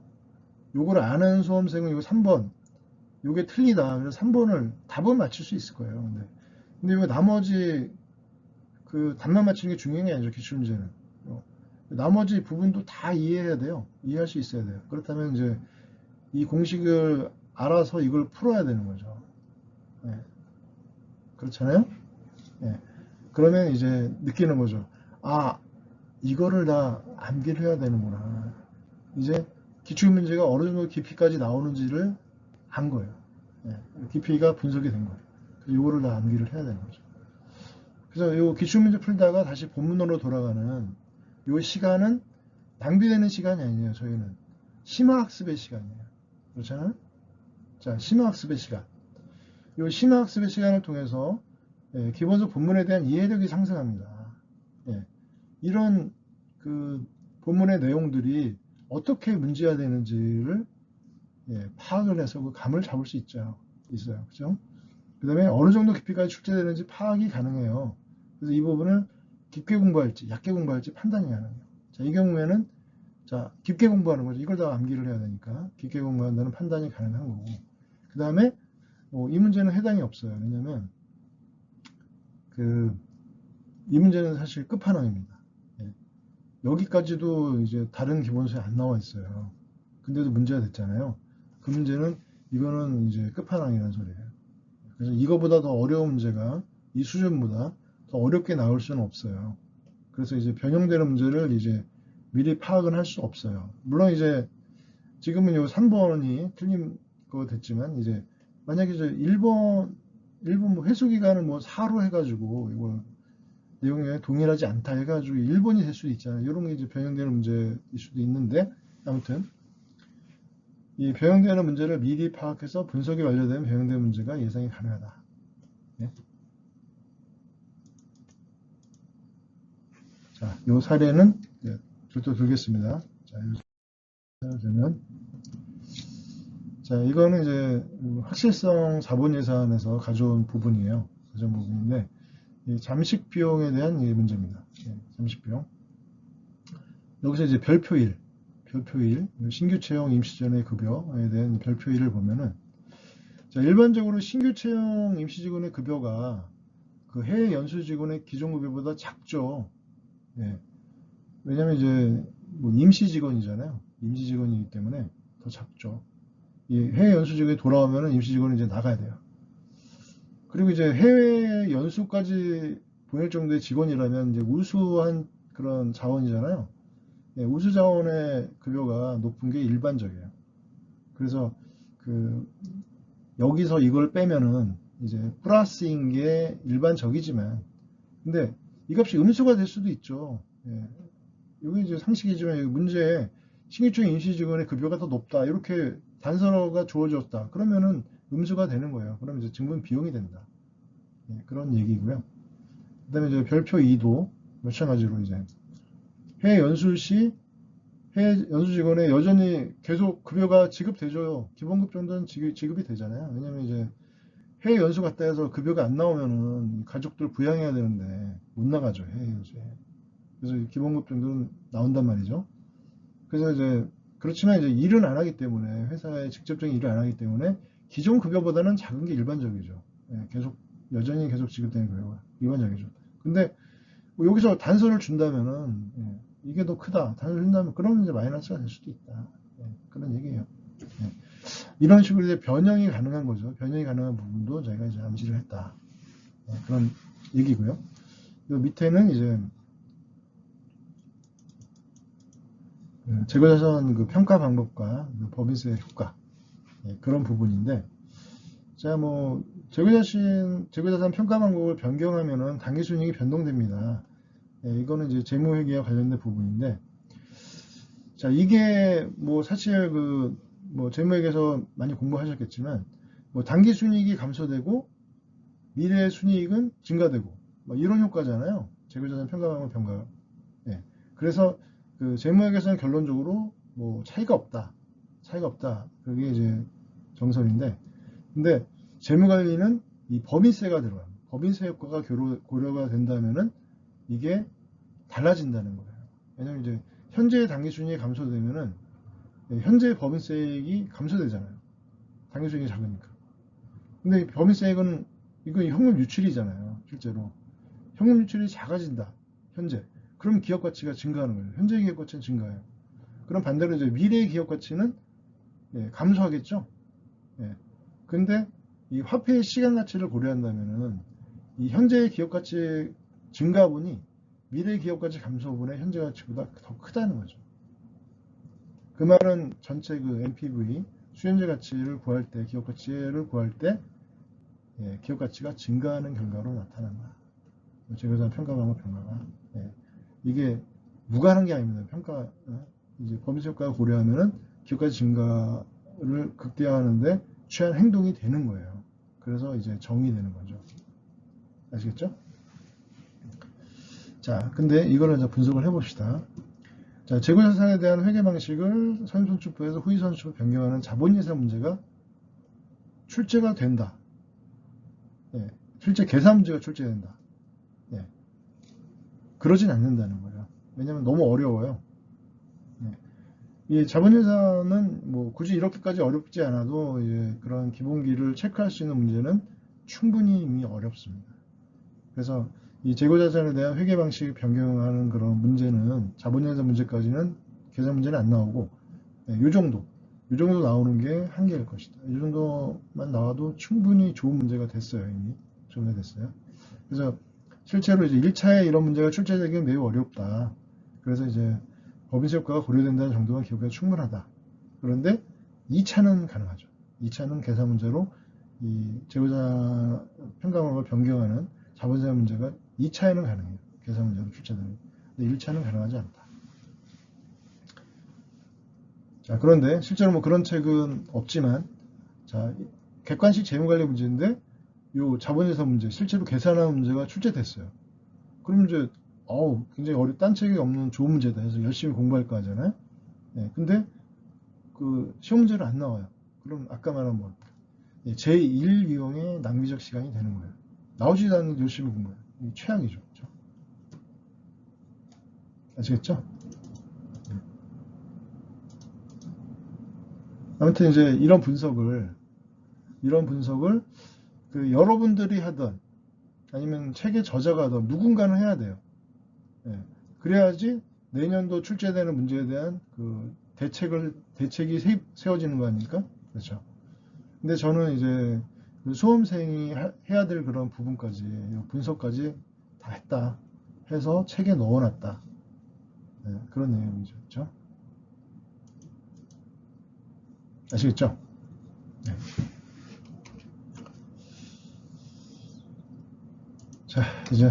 요걸 아는 수험생은 이거 3번. 요게 틀리다. 그래서 3번을 답은 맞출 수 있을 거예요. 근데 왜 나머지 그 답만 맞추는 게 중요한 게 아니죠. 기출문제는. 나머지 부분도 다 이해해야 돼요. 이해할 수 있어야 돼요. 그렇다면 이제 이 공식을 알아서 이걸 풀어야 되는 거죠. 그렇잖아요? 그러면 이제 느끼는 거죠. 이거를 다 암기를 해야 되는구나. 이제 기출문제가 어느 정도 깊이까지 나오는지를 안 거예요. 깊이가 분석이 된 거예요. 그래서 이거를 다 암기를 해야 되는 거죠. 그래서 이 기출문제 풀다가 다시 본문으로 돌아가는 이 시간은 낭비되는 시간이 아니에요. 저희는 심화학습의 시간이에요. 그렇잖아요? 자, 심화학습의 시간. 이 심화학습의 시간을 통해서 기본적 본문에 대한 이해력이 상승합니다. 이런 그 본문의 내용들이 어떻게 문제화되는지를 파악을 해서 그 감을 잡을 수 있어요. 그죠? 그 다음에 어느 정도 깊이까지 출제되는지 파악이 가능해요. 그래서 이 부분을 깊게 공부할지 얕게 공부할지 판단이 가능해요. 자, 이 경우에는 자, 깊게 공부하는 거죠. 이걸 다 암기를 해야 되니까 깊게 공부한다는 판단이 가능한 거고. 그 다음에 이 문제는 해당이 없어요. 왜냐면 이 문제는 사실 끝판왕입니다. 여기까지도 이제 다른 기본서에 안 나와 있어요. 근데도 문제가 됐잖아요. 그 문제는 이거는 이제 끝판왕이라는 소리예요. 그래서 이거보다 더 어려운 문제가 이 수준보다 더 어렵게 나올 수는 없어요. 그래서 이제 변형되는 문제를 이제 미리 파악은 할 수 없어요. 물론 이제 지금은 요 3번이 틀린 거 됐지만 이제 만약에 이제 1번 뭐 회수 기간을 뭐 4로 해가지고 이거 내용에 동일하지 않다 해가지고 1번이 될 수도 있잖아요. 이런 게 이제 변형되는 문제일 수도 있는데 아무튼 이 변형되는 문제를 미리 파악해서 분석이 완료되면 변형되는 문제가 예상이 가능하다. 네. 자, 이 사례는 줄도 들겠습니다. 자, 이 사례 되면 자, 이거는 이제 확실성 자본 예산에서 가져온 부분이에요. 가져온 부분인데 이 잠식 비용에 대한 문제입니다. 잠식 비용. 여기서 이제 별표 1, 신규 채용 임시 전의 급여에 대한 별표 1을 보면은 자, 일반적으로 신규 채용 임시 직원의 급여가 그 해외 연수 직원의 기존 급여보다 작죠. 왜냐면 이제 뭐 임시 직원이잖아요. 임시 직원이기 때문에 더 작죠. 이 해외 연수 직원이 돌아오면은 임시 직원은 이제 나가야 돼요. 그리고 이제 해외 연수까지 보낼 정도의 직원이라면 이제 우수한 그런 자원이잖아요. 우수 자원의 급여가 높은 게 일반적이에요. 그래서 여기서 이걸 빼면은 이제 플러스인 게 일반적이지만, 근데 이 값이 음수가 될 수도 있죠. 여기 이제 상식이지만 여기 문제에 신규청 임시 직원의 급여가 더 높다 이렇게 단서가 주어졌다. 그러면은 음수가 되는 거예요. 그럼 이제 증분 비용이 된다. 그런 얘기고요. 그다음에 이제 별표 2도 마찬가지로 이제 해외 연수 시 해외 연수 직원에 여전히 계속 급여가 지급되죠. 기본급 정도는 지급이 되잖아요. 왜냐면 이제 해외 연수 갔다 해서 급여가 안 나오면은 가족들 부양해야 되는데 못 나가죠. 해외 연수에. 그래서 기본급 정도는 나온단 말이죠. 그래서 이제 그렇지만 이제 일은 안 하기 때문에 회사에 직접적인 일을 안 하기 때문에 기존 급여보다는 작은 게 일반적이죠. 여전히 계속 지급되는 급여가 일반적이죠. 근데 뭐 여기서 단서를 준다면은 이게 더 크다. 단서를 준다면 그러면 이제 마이너스가 될 수도 있다. 그런 얘기예요. 이런 식으로 이제 변형이 가능한 거죠. 변형이 가능한 부분도 저희가 이제 암시를 했다. 그런 얘기고요. 이 밑에는 이제 재고자산 평가 방법과 법인세 효과 그런 부분인데, 자, 뭐 재고자산 평가 방법을 변경하면은 당기순이익이 변동됩니다. 이거는 이제 재무회계와 관련된 부분인데, 자, 이게 뭐 사실 뭐 재무회계에서 많이 공부하셨겠지만, 뭐 당기순이익이 감소되고 미래 순이익은 증가되고 뭐 이런 효과잖아요. 재고자산 평가 방법 변경. 그래서 재무회계에서는 결론적으로 뭐 차이가 없다. 그게 이제 정설인데, 근데 재무관리는 이 법인세가 들어가요. 법인세 효과가 고려가 된다면은 이게 달라진다는 거예요. 왜냐면 이제 현재의 당기순이익이 감소되면은 현재의 법인세액이 감소되잖아요. 당기순이익이 작으니까. 근데 법인세액은 이거 현금 유출이잖아요. 실제로 현금 유출이 작아진다. 현재. 그럼 기업 가치가 증가하는 거예요. 현재의 기업 가치는 증가해요. 그럼 반대로 이제 미래의 기업 가치는 감소하겠죠. 근데 이 화폐의 시간 가치를 고려한다면은 이 현재의 기업 가치 증가분이 미래의 기업 가치 감소분의 현재 가치보다 더 크다는 거죠. 그 말은 전체 NPV 수현재 가치를 구할 때, 기업 가치를 구할 때 기업 가치가 증가하는 결과로 나타난다. 재고자산 평가 방법 변화가 이게 무관한 게 아닙니다. 이제 법인세 효과를 고려하면은 기업 가치 증가를 극대화하는데 취한 행동이 되는 거예요. 그래서 이제 정이 되는 거죠. 아시겠죠? 자, 근데 이거를 이제 분석을 해봅시다. 자, 재고자산에 대한 회계 방식을 선순출법에서 후이선출법 변경하는 자본예산 문제가 출제가 된다. 예, 실제 계산 문제가 출제된다. 예, 그러진 않는다는 거예요. 왜냐면 너무 어려워요. 예, 이 자본예산은 뭐 굳이 이렇게까지 어렵지 않아도 그런 기본기를 체크할 수 있는 문제는 충분히 이미 어렵습니다. 그래서 이 재고자산에 대한 회계 방식 변경하는 그런 문제는 자본예산 문제까지는 계산 문제는 안 나오고 이 정도 나오는 게 한계일 것이다. 이 정도만 나와도 충분히 좋은 문제가 됐어요. 이미 정리됐어요. 그래서 실제로 이제 1차에 이런 문제가 출제되기는 매우 어렵다. 그래서 이제 법인세 효과가 고려된다는 정도만 기억하기가 충분하다. 그런데 2차는 가능하죠. 2차는 계산 문제로 이 재고자 평가원을 변경하는 자본세 문제가 2차에는 가능해요. 계산 문제로 출제되는. 근데 1차는 가능하지 않다. 자, 그런데 실제로 뭐 그런 책은 없지만, 자, 객관식 재무관리 문제인데, 요 자본예산 문제, 실제로 계산하는 문제가 출제됐어요. 그럼 이제, 굉장히 딴 책이 없는 좋은 문제다 해서 열심히 공부할 거 하잖아요. 네, 근데 그 시험 문제를 안 나와요. 그럼 아까 말한 뭐, 제1 유형의 낭비적 시간이 되는 거예요. 나오지도 않는 열심히 공부해요. 이게 최악이죠. 그렇죠? 아시겠죠? 아무튼 이제 이런 분석을 그 여러분들이 하던 아니면 책의 저자가 하던 누군가는 해야 돼요. 예. 그래야지 내년도 출제되는 문제에 대한 그 대책이 세워지는 거 아닙니까? 그렇죠. 근데 저는 이제 그 수험생이 해야 될 그런 부분까지 분석까지 다 했다 해서 책에 넣어놨다. 네, 그런 내용이죠. 그렇죠? 아시겠죠? 네. 자, 이제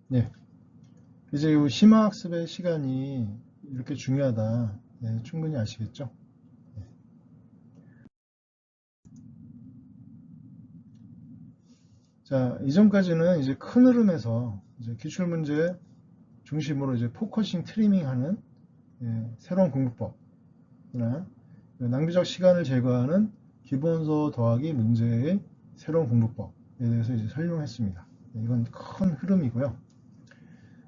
네. 이제 이 심화학습의 시간이 이렇게 중요하다. 네, 충분히 아시겠죠? 네. 자, 이전까지는 이제 큰 흐름에서 이제 기출문제 중심으로 이제 포커싱 트리밍하는 새로운 공부법이나 낭비적 시간을 제거하는 기본서 더하기 문제의 새로운 공부법에 대해서 이제 설명했습니다. 이건 큰 흐름이고요.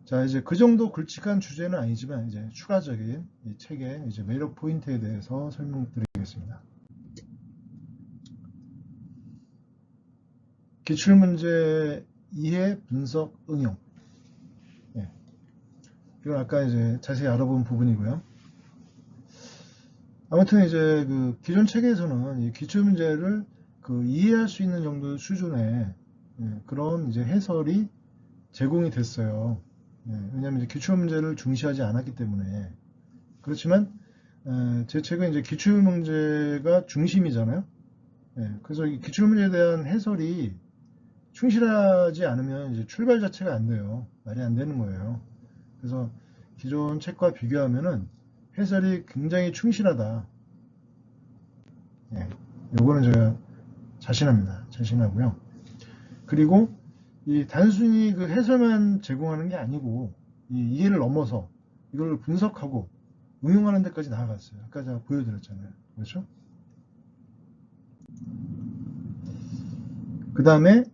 자, 이제 그 정도 굵직한 주제는 아니지만 이제 추가적인 이 책의 이제 매력 포인트에 대해서 설명드리겠습니다. 기출문제 이해, 분석, 응용. 예. 이건 아까 이제 자세히 알아본 부분이고요. 아무튼 이제 그 기존 책에서는 이 기출문제를 그 이해할 수 있는 정도의 수준의 그런 이제 해설이 제공이 됐어요. 왜냐하면 이제 기출문제를 중시하지 않았기 때문에. 그렇지만 제 책은 이제 기출문제가 중심이잖아요. 그래서 이 기출문제에 대한 해설이 충실하지 않으면 이제 출발 자체가 안 돼요. 말이 안 되는 거예요. 그래서 기존 책과 비교하면은 해설이 굉장히 충실하다. 요거는 제가 자신합니다. 자신하고요. 그리고 이 단순히 그 해설만 제공하는 게 아니고 이 이해를 넘어서 이걸 분석하고 응용하는 데까지 나아갔어요. 아까 제가 보여드렸잖아요. 그렇죠? 그 다음에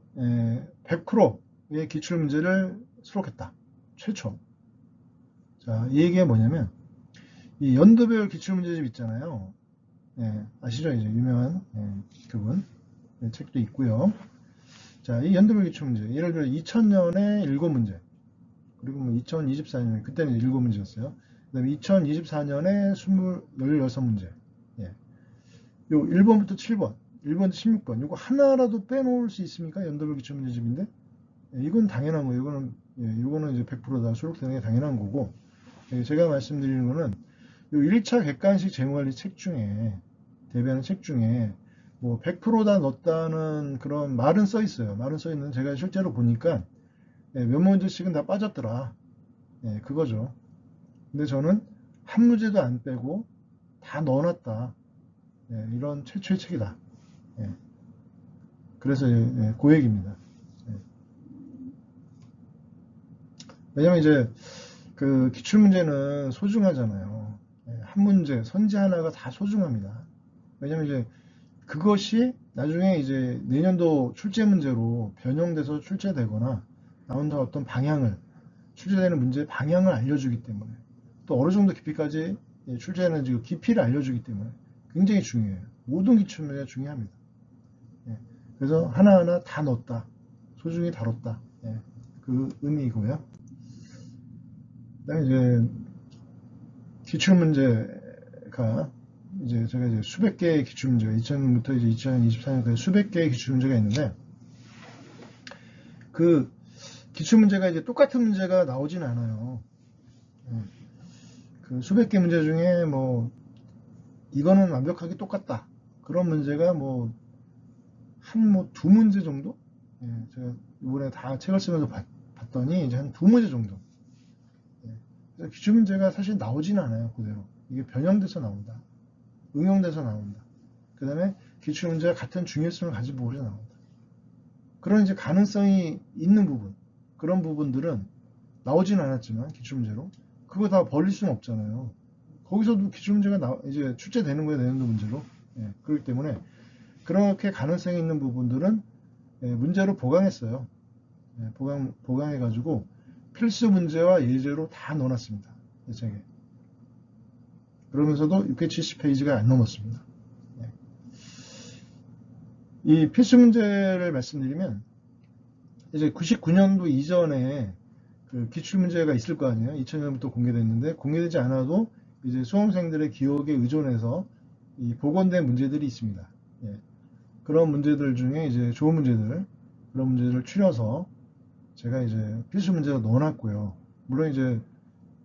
100%의 기출문제를 수록했다. 최초. 자, 이 얘기가 뭐냐면 이 연도별 기출문제집 있잖아요. 아시죠? 이제 유명한 그분 책도 있고요. 자, 이 연도별 기출문제 예를 들어 2000년에 7문제 그리고 뭐 2024년에 그때는 7문제였어요. 그 다음에 2024년에 16문제 요 1번부터 7번 1번부터 16번 요거 하나라도 빼놓을 수 있습니까? 연도별 기출문제집인데 이건 당연한 거예요. 이거는 이제 100%다 수록되는 게 당연한 거고 제가 말씀드리는 거는 요 1차 객관식 재무관리 책 중에 대비하는 책 중에 뭐 100%다 넣었다는 그런 말은 써 있어요. 말은 써 있는 제가 실제로 보니까 몇 문제씩은 다 빠졌더라. 그거죠. 근데 저는 한 문제도 안 빼고 다 넣어놨다. 이런 최초의 책이다. 그래서 그 얘기입니다. 왜냐면 이제 그 기출문제는 소중하잖아요. 예, 한 문제, 선지 하나가 다 소중합니다. 왜냐면 이제 그것이 나중에 이제 내년도 출제 문제로 변형돼서 출제되거나 나온다 어떤 방향을, 출제되는 문제의 방향을 알려주기 때문에, 또 어느 정도 깊이까지 출제하는 지금 깊이를 알려주기 때문에 굉장히 중요해요. 모든 기출문제가 중요합니다. 예, 그래서 하나하나 다 넣었다. 소중히 다뤘다. 예, 그 의미이고요. 그다음에 이제 기출문제가 이제 제가 이제 수백 개의 기출문제가 2000년부터 이제 2024년까지 수백 개의 기출문제가 있는데, 그 기출문제가 이제 똑같은 문제가 나오진 않아요. 예, 그 수백 개 문제 중에 뭐 이거는 완벽하게 똑같다, 그런 문제가 뭐 한 뭐 두 문제 정도? 예, 제가 이번에 다 책을 쓰면서 봤더니 이제 한 두 문제 정도. 예, 그래서 기출문제가 사실 나오지는 않아요. 그대로 이게 변형돼서 나온다, 응용돼서 나온다. 그 다음에 기출문제가 같은 중요성을 가지고 오려 나온다. 그런 이제 가능성이 있는 부분, 그런 부분들은 나오지는 않았지만 기출문제로 그거 다 버릴 수는 없잖아요. 거기서도 기출문제가 이제 출제되는 거예요, 내년도 문제로. 예, 그렇기 때문에 그렇게 가능성이 있는 부분들은 문제로 보강했어요. 예, 보강해가지고 필수 문제와 예제로 다 넣어놨습니다, 이 책에. 그러면서도 670페이지가 안 넘었습니다. 예. 이 필수 문제를 말씀드리면, 이제 99년도 이전에 그 기출문제가 있을 거 아니에요. 2000년부터 공개됐는데, 공개되지 않아도 이제 수험생들의 기억에 의존해서 이 복원된 문제들이 있습니다. 예. 그런 문제들 중에 이제 좋은 문제들, 그런 문제들을 추려서 제가 이제 필수 문제로 넣어놨고요. 물론 이제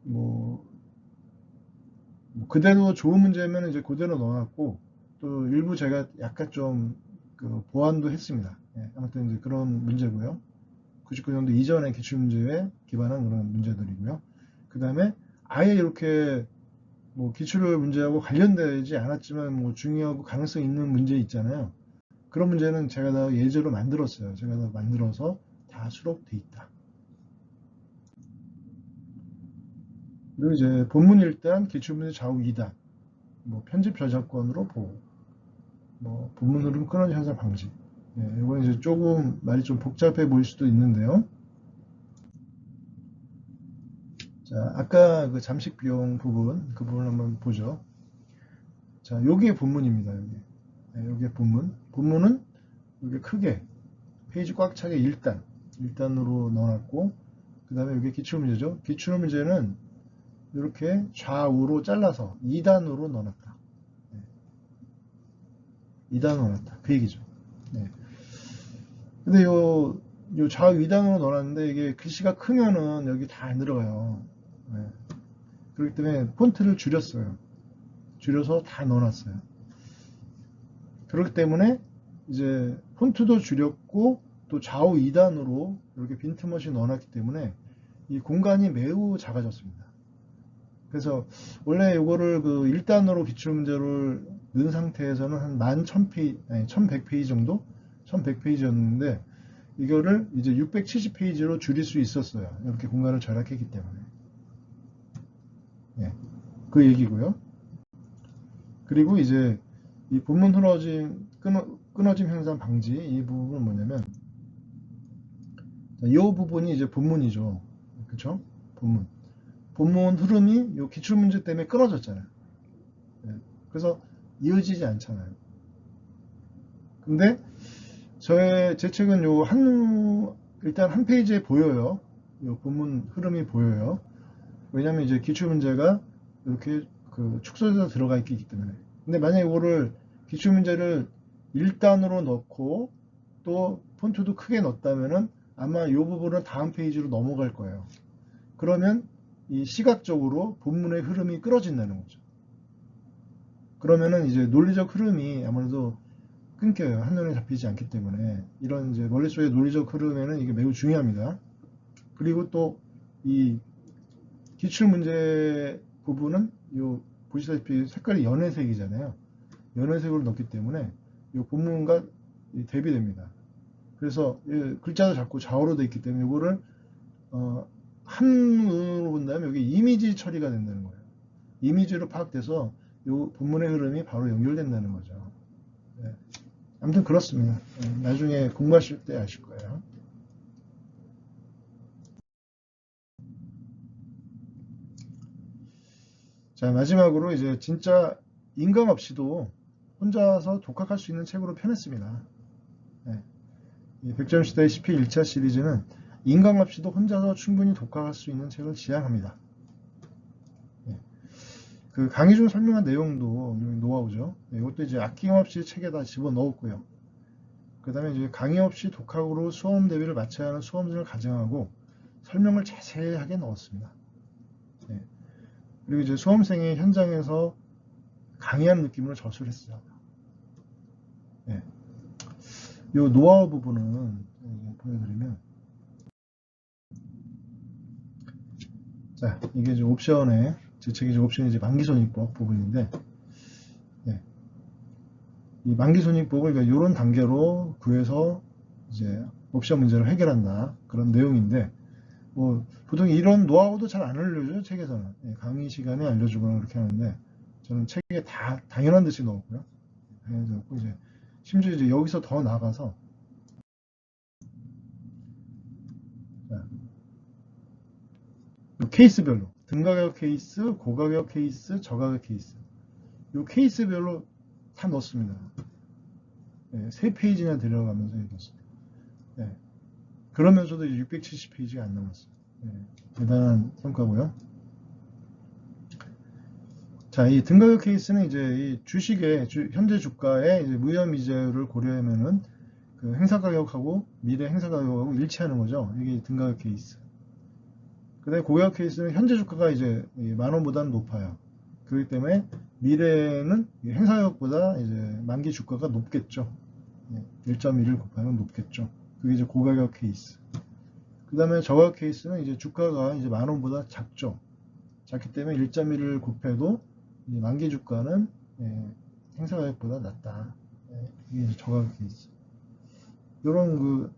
뭐 그대로 좋은 문제면 이제 그대로 넣어놨고, 또 일부 제가 약간 좀 그 보완도 했습니다. 예, 아무튼 이제 그런 문제고요. 99년도 이전의 기출문제에 기반한 그런 문제들이고요. 그 다음에 아예 이렇게 뭐 기출 문제하고 관련되지 않았지만 뭐 중요하고 가능성 있는 문제 있잖아요. 그런 문제는 제가 다 예제로 만들었어요. 제가 다 만들어서 다 수록돼 있다. 그리고 이제 본문 1단, 기출문제 좌우 2단, 뭐 편집 저작권으로 보호, 뭐 본문 흐름 끊어진 현상 방지. 예, 이건 이제 조금 말이 좀 복잡해 보일 수도 있는데요. 자, 아까 그 잠식 비용 부분, 그 부분 한번 보죠. 자, 요게 본문입니다. 여기. 네, 요게 본문. 본문은 이게 크게 페이지 꽉 차게 1단으로 넣어놨고, 그 다음에 이게 기출문제죠. 기출문제는 이렇게 좌우로 잘라서 2단으로 넣어놨다. 네, 2단으로 넣어놨다. 그 얘기죠. 네. 근데 요 좌우 2단으로 넣어놨는데 이게 글씨가 크면은 여기 다 안 들어가요. 네. 그렇기 때문에 폰트를 줄였어요. 줄여서 다 넣어놨어요. 그렇기 때문에 이제 폰트도 줄였고 또 좌우 2단으로 이렇게 빈틈없이 넣어놨기 때문에 이 공간이 매우 작아졌습니다. 그래서 원래 이거를 그 1단으로 기출문제를 넣은 상태에서는 한 11,000페이지, 아니 1100페이지 정도? 1100페이지였는데 이거를 이제 670페이지로 줄일 수 있었어요. 이렇게 공간을 절약했기 때문에. 예, 그 얘기고요. 그리고 이제 이 본문 끊어짐 현상 방지, 이 부분은 뭐냐면, 이 부분이 이제 본문이죠. 그쵸? 본문. 본문 흐름이 이 기출문제 때문에 끊어졌잖아요. 예, 그래서 이어지지 않잖아요. 근데 제 책은 일단 한 페이지에 보여요. 이 본문 흐름이 보여요. 왜냐면 이제 기출문제가 이렇게 그 축소돼서 들어가 있기 때문에. 근데 만약에 이거를 기출문제를 1단으로 넣고 또 폰트도 크게 넣었다면은 아마 이 부분은 다음 페이지로 넘어갈 거예요. 그러면 이 시각적으로 본문의 흐름이 끌어진다는 거죠. 그러면은 이제 논리적 흐름이 아무래도 끊겨요. 한눈에 잡히지 않기 때문에. 이런 이제 머릿속의 논리적 흐름에는 이게 매우 중요합니다. 그리고 또 이 기출문제 부분은 보시다시피 색깔이 연회색이잖아요. 연회색으로 넣기 때문에 이 본문과 대비됩니다. 그래서 글자도 자꾸 좌우로 되어 있기 때문에 이거를 한눈으로 본다면 여기 이미지 처리가 된다는 거예요. 이미지로 파악돼서 이 본문의 흐름이 바로 연결된다는 거죠. 네. 아무튼 그렇습니다. 나중에 공부하실 때 아실 거예요. 자, 마지막으로 이제 진짜 인강 없이도 혼자서 독학할 수 있는 책으로 펴냈습니다. 네. 백점시대의 CP 1차 시리즈는 인강 없이도 혼자서 충분히 독학할 수 있는 책을 지향합니다. 네. 그 강의 중 설명한 내용도 노하우죠. 네, 이것도 이제 아낌없이 책에다 집어넣었고요. 그 다음에 이제 강의 없이 독학으로 수험 대비를 마쳐야 하는 수험생을 가정하고 설명을 자세하게 넣었습니다. 네. 그리고 이제 수험생이 현장에서 강의한 느낌으로 저술했어요. 네. 이 노하우 부분은 보여드리면, 자, 이게 이제 옵션에, 제 책이 이제 옵션이 이제 만기손익법 부분인데, 네. 이 만기손익법을 그러니까 이런 단계로 구해서 이제 옵션 문제를 해결한다. 그런 내용인데, 뭐, 보통 이런 노하우도 잘 안 알려줘요, 책에서는. 네, 강의 시간에 알려주거나 그렇게 하는데, 저는 책에 다 당연한 듯이 넣었고요. 당연히 넣었고, 이제, 심지어 이제 여기서 더 나가서, 자, 케이스별로, 등가격 케이스, 고가격 케이스, 저가격 케이스. 이 케이스별로 다 넣었습니다. 네, 3페이지나 들어가면서 넣었습니다. 네. 그러면서도 670페이지가 안 남았어요. 네, 대단한 성과고요. 자, 이 등가격 케이스는 이제 이 주식의 현재 주가의 이제 무혐의제를 고려하면은 그 행사 가격하고 미래 행사 가격하고 일치하는 거죠. 이게 등가격 케이스. 그다음에 고가격 케이스는 현재 주가가 이제 10,000원보다는 높아요. 그렇기 때문에 미래는 행사 가격보다 이제 만기 주가가 높겠죠. 1.1을 곱하면 높겠죠. 그게 이제 고가격 케이스. 그 다음에 저가격 케이스는 이제 주가가 이제 10,000원보다 작죠. 작기 때문에 1.1을 곱해도 만기 주가는 행사 가격보다 낮다. 이게 이제 저가격 케이스. 이런 그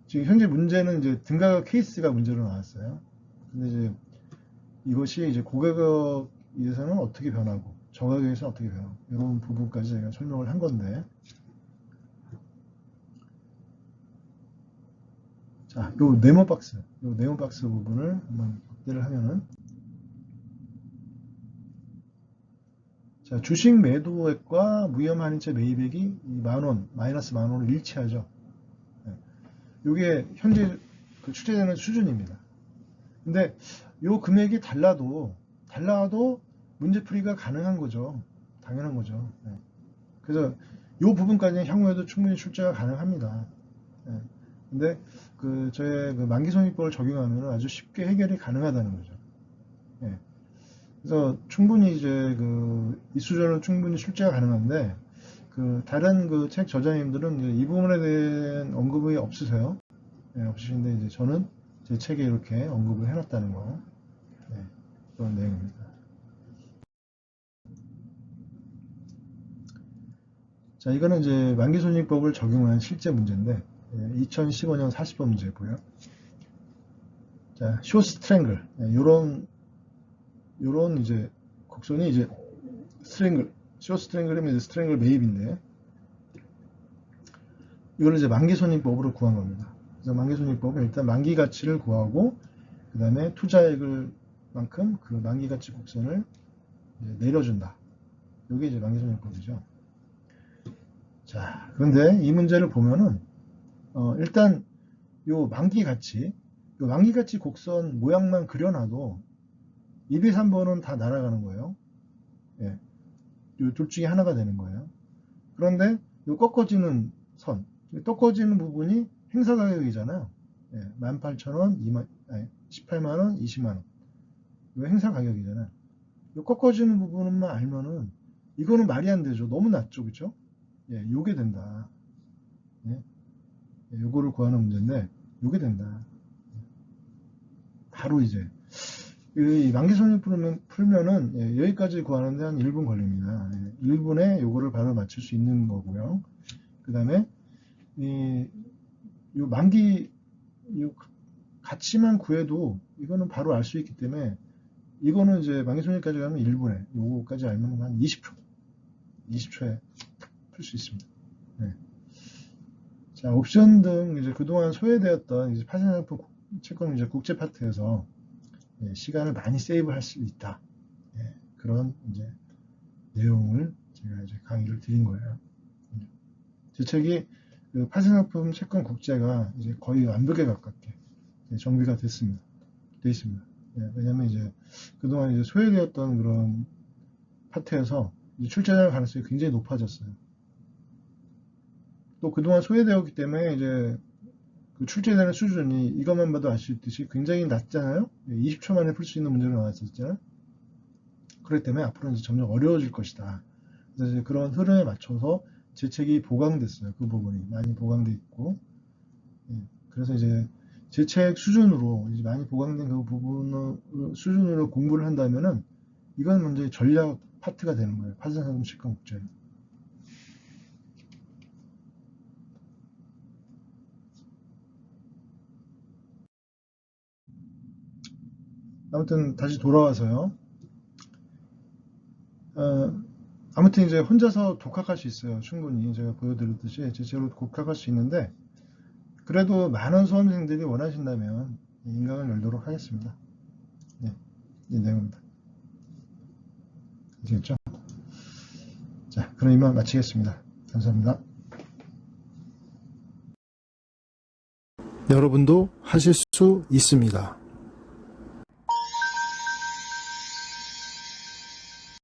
지금 현재 문제는 이제 등가격 케이스가 문제로 나왔어요. 근데 이제 이것이 이제 고가격에서는 어떻게 변하고 저가격에서는 어떻게 변하고 이런 부분까지 제가 설명을 한 건데, 자, 요 네모 박스 부분을 한번 확대를 하면은, 자, 주식 매도액과 무혐의 할인채 매입액이 10,000원, 마이너스 10,000원을 일치하죠. 이게 현재 그 출제되는 수준입니다. 근데 요 금액이 달라도 문제풀이가 가능한 거죠. 당연한 거죠. 그래서 요 부분까지는 향후에도 충분히 출제가 가능합니다. 근데 그 저의 그 만기손익법을 적용하면 아주 쉽게 해결이 가능하다는 거죠. 그래서 충분히 이제 그 이 수준은 충분히 출제가 가능한데, 그 다른 그 책 저자님들은 이제 이 부분에 대한 언급이 없으세요. 없으신데 이제 저는 제 책에 이렇게 언급을 해놨다는 거, 그런 내용입니다. 자, 이거는 이제 만기손익법을 적용한 실제 문제인데, 2015년 40번 문제고요. 자, 쇼스트랭글, 요런 이제 곡선이 이제 스트랭글, 쇼스트랭글이면 이제 스트랭글 매입인데, 이걸 이제 만기손익법으로 구한 겁니다. 그래서 만기손익법은 일단 만기 가치를 구하고, 그 다음에 투자액을 만큼 그 만기 가치 곡선을 내려준다. 이게 이제 만기손익법이죠. 자, 그런데 이 문제를 보면은 일단 요 만기 가치 곡선 모양만 그려놔도 2, 3번은 다 날아가는 거예요. 요 둘 중에 하나가 되는 거예요. 그런데 요 꺾어지는 선, 꺾어지는 부분이 행사 가격이잖아요. 18,000원, 18만원, 20만원. 이거 행사 가격이잖아요. 요 꺾어지는 부분만 알면은 이거는 말이 안 되죠. 너무 낮죠, 그렇죠? 요게 된다. 요거를 구하는 문제인데 요게 된다. 바로 이제 이 만기손익 풀면은 여기까지 구하는데 한 1분 걸립니다. 1분에 요거를 바로 맞출 수 있는 거고요. 그 다음에 요 만기 가치만 구해도 이거는 바로 알 수 있기 때문에 이거는 이제 만기손익까지 가면 1분에 요거까지 알면 한 20초에 풀 수 있습니다. 네. 자, 옵션 등 이제 그동안 소외되었던 이제 파생상품 채권 이제 국제 파트에서 시간을 많이 세이브할 수 있다. 그런 이제 내용을 제가 이제 강의를 드린 거예요. 제 책이 그 파생상품 채권 국제가 이제 거의 완벽에 가깝게 정비가 돼 있습니다. 왜냐면 이제 그동안 이제 소외되었던 그런 파트에서 출제될 가능성이 굉장히 높아졌어요. 또 그동안 소외되었기 때문에 이제 그 출제되는 수준이 이것만 봐도 알 수 있듯이 굉장히 낮잖아요. 20초 만에 풀 수 있는 문제로 나왔었잖아요. 그렇기 때문에 앞으로는 이제 점점 어려워질 것이다. 그래서 이제 그런 흐름에 맞춰서 제 책이 보강됐어요. 그 부분이 많이 보강돼 있고, 그래서 이제 제 책 수준으로 이제 많이 보강된 그 부분 수준으로 공부를 한다면은 이건 먼저 전략 파트가 되는 거예요. 파생상품 채권 국제. 아무튼 다시 돌아와서요. 아무튼 이제 혼자서 독학할 수 있어요. 충분히 제가 보여드렸듯이 제 책으로 독학할 수 있는데 그래도 많은 수험생들이 원하신다면 인강을 열도록 하겠습니다. 네, 이 내용입니다. 아시겠죠? 자, 그럼 이만 마치겠습니다. 감사합니다. 여러분도 하실 수 있습니다.